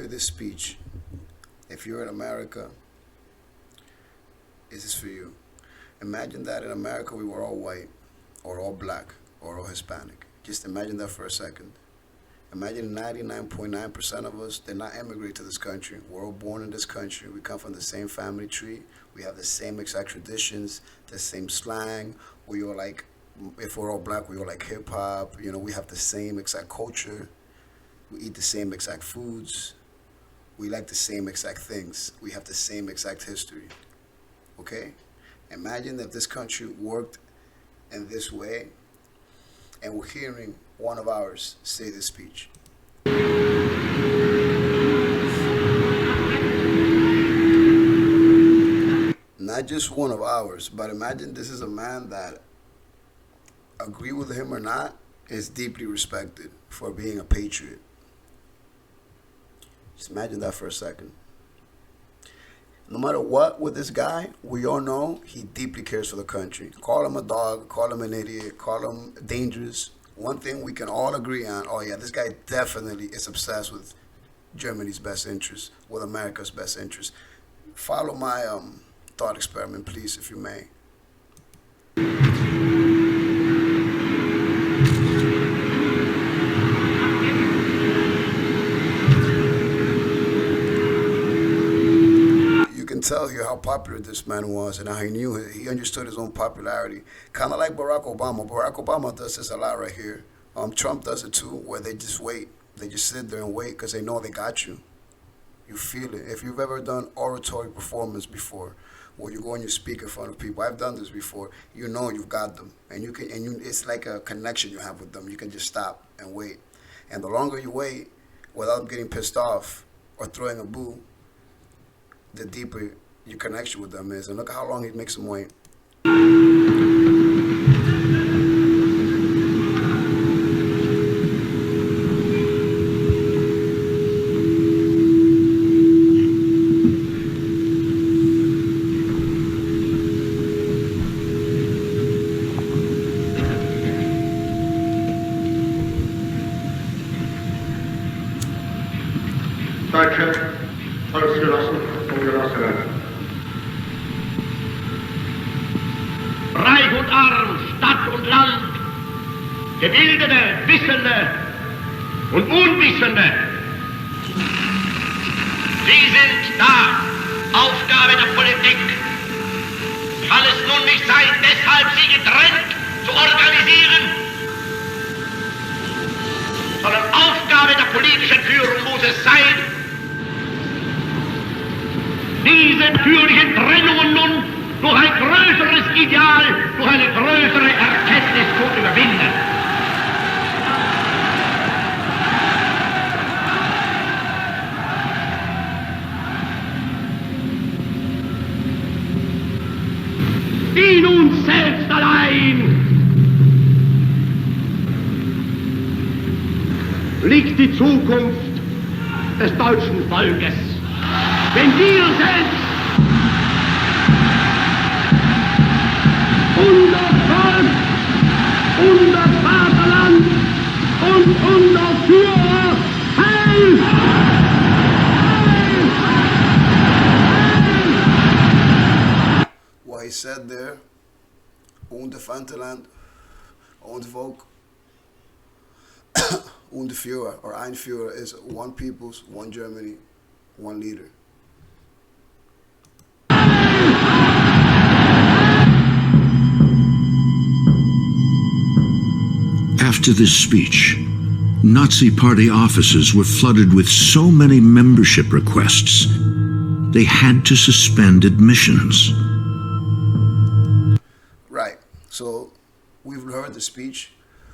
hear this speech, if you're in America, this is for you. Imagine that in America we were all white, or all black, or all Hispanic. Just imagine that for a second. Imagine 99.9% of us did not immigrate to this country. We're all born in this country. We come from the same family tree. We have the same exact traditions, the same slang. We all like, if we're all black, we all like hip hop. You know, we have the same exact culture. We eat the same exact foods. We like the same exact things. We have the same exact history. Okay? Imagine if this country worked in this way and we're hearing one of ours say this speech. Not just one of ours, but imagine this is a man that, agree with him or not, is deeply respected for being a patriot. Just imagine that for a second. No matter what with this guy, we all know he deeply cares for the country. Call him a dog, call him an idiot, call him dangerous. One thing we can all agree on, oh yeah, this guy definitely is obsessed with Germany's best interest, with America's best interest. Follow my thought experiment, please, if you may. Tell you how popular this man was and how he understood his own popularity. Kind of like Barack Obama. Barack Obama does this a lot right here. Trump does it too, where they just wait. They just sit there and wait because they know they got you. You feel it. If you've ever done oratory performance before, where you go and you speak in front of people, I've done this before. You know you've got them, and it's like a connection you have with them. You can just stop and wait, and the longer you wait, without getting pissed off or throwing a boo, the deeper your connection with them is. And look at how long it makes them wait. Deutsche Volksgenossen und Genossinnen. Reich und arm, Stadt und Land, Gebildete, Wissende und Unwissende. Sie sind da, Aufgabe der Politik. Kann es nun nicht sein, deshalb sie getrennt zu organisieren, sondern Aufgabe der politischen Führung muss es sein, diese natürlichen Trennungen nun durch ein größeres Ideal, durch eine größere Erkenntnis zu überwinden. In uns selbst allein liegt die Zukunft des deutschen Volkes. Wenn wir selbst unser Volk, unser Vaterland und unser Führer heil! What he said there, unser Vaterland, unser Volk, unser Führer, or ein Führer, is one peoples, one Germany, one leader. After this speech, Nazi Party offices were flooded with so many membership requests, they had to suspend admissions. Right. So we've heard the speech.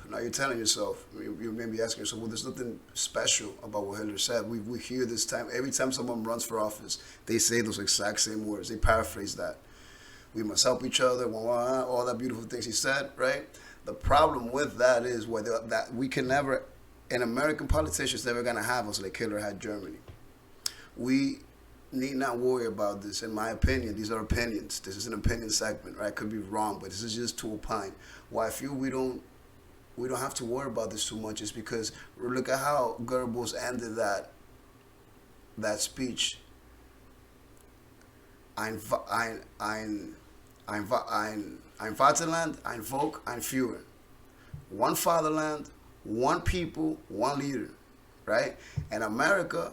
Now you're telling yourself, you may be asking yourself, well, there's nothing special about what Hitler said. We hear this time, every time someone runs for office, they say those exact same words. They paraphrase that. We must help each other, all that beautiful things he said, right? The problem with that is that we can never, an American politician's never going to have us like Hitler had Germany. We need not worry about this, in my opinion. These are opinions. This is an opinion segment, right? I could be wrong, but this is just to opine. Why I feel we don't have to worry about this too much is because look at how Goebbels ended that that speech, ein Vaterland, ein Volk, ein Führer. One fatherland, one people, one leader, right? And America,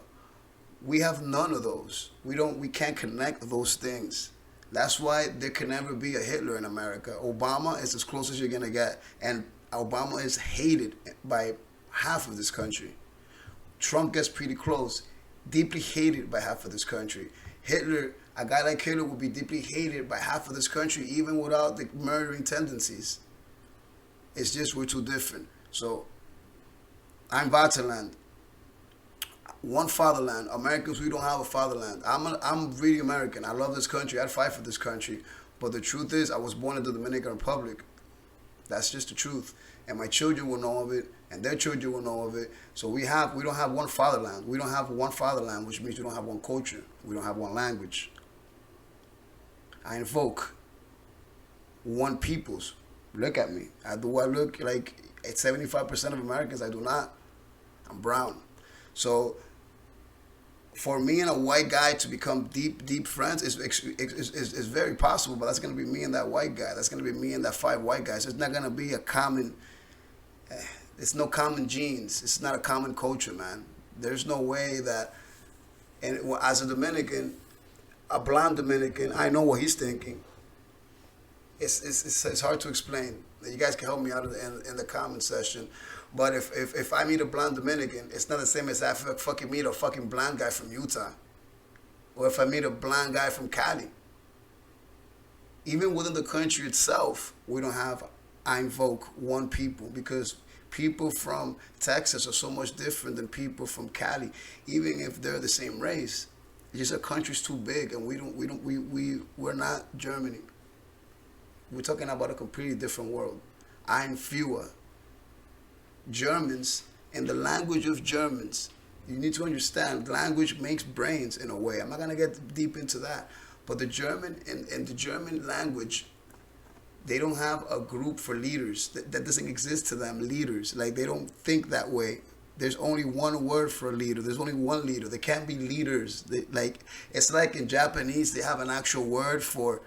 we have none of those. We can't connect those things. That's why there can never be a Hitler in America. Obama is as close as you're gonna get, and Obama is hated by half of this country. Trump gets pretty close, deeply hated by half of this country. Hitler, a guy like Hitler would be deeply hated by half of this country, even without the murdering tendencies. It's just we're too different. So, I'm Vaterland. One fatherland. Americans, we don't have a fatherland. I'm really American. I love this country. I'd fight for this country. But the truth is, I was born in the Dominican Republic. That's just the truth. And my children will know of it, and their children will know of it. So we don't have one fatherland. We don't have one fatherland, which means we don't have one culture. We don't have one language. I invoke one peoples. Look at me. Do I look like 75% of Americans? I do not. I'm brown. So for me and a white guy to become deep friends is very possible, but that's going to be me and that white guy. That's going to be me and that 5 white guys. It's not going to be a common, it's no common genes. It's not a common culture, man. There's no way that, and as a Dominican, a blonde Dominican, I know what he's thinking. It's hard to explain. You guys can help me out in the comment section. But if I meet a blonde Dominican, it's not the same as if I fucking meet a fucking blonde guy from Utah. Or if I meet a blonde guy from Cali. Even within the country itself, we don't have, I invoke one people, because people from Texas are so much different than people from Cali, even if they're the same race. It's just a country's too big, and we're not Germany. We're talking about a completely different world. Ein F.O.E. Germans, and the language of Germans, you need to understand, language makes brains in a way. I'm not going to get deep into that. But the German, in the German language, they don't have a group for leaders. That doesn't exist to them, leaders. Like, they don't think that way. There's only one word for a leader. There's only one leader. There can't be leaders. It's like in Japanese, they have an actual word for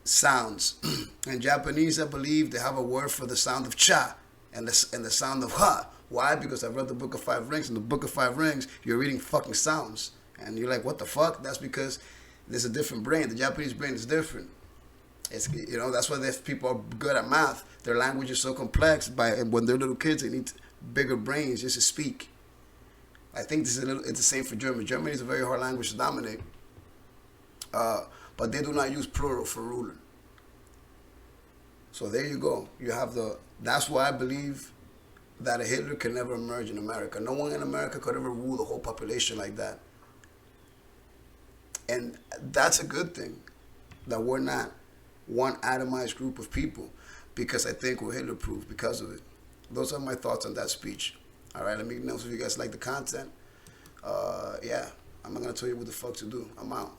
sounds. In Japanese, I believe they have a word for the sound of cha and the sound of ha. Why? Because I've read the Book of 5 Rings. In the Book of 5 Rings, you're reading fucking sounds. And you're like, what the fuck? That's because there's a different brain. The Japanese brain is different. It's, that's why if people are good at math. Their language is so complex. When they're little kids, they need bigger brains just to speak. I think it's the same for German. German is a very hard language to dominate. But they do not use plural for ruler. So there you go. You have that's why I believe that a Hitler can never emerge in America. No one in America could ever rule the whole population like that. And that's a good thing, that we're not one atomized group of people, because I think we're Hitler-proof because of it. Those are my thoughts on that speech. All right, let me know if you guys like the content. Yeah, I'm not going to tell you what the fuck to do. I'm out.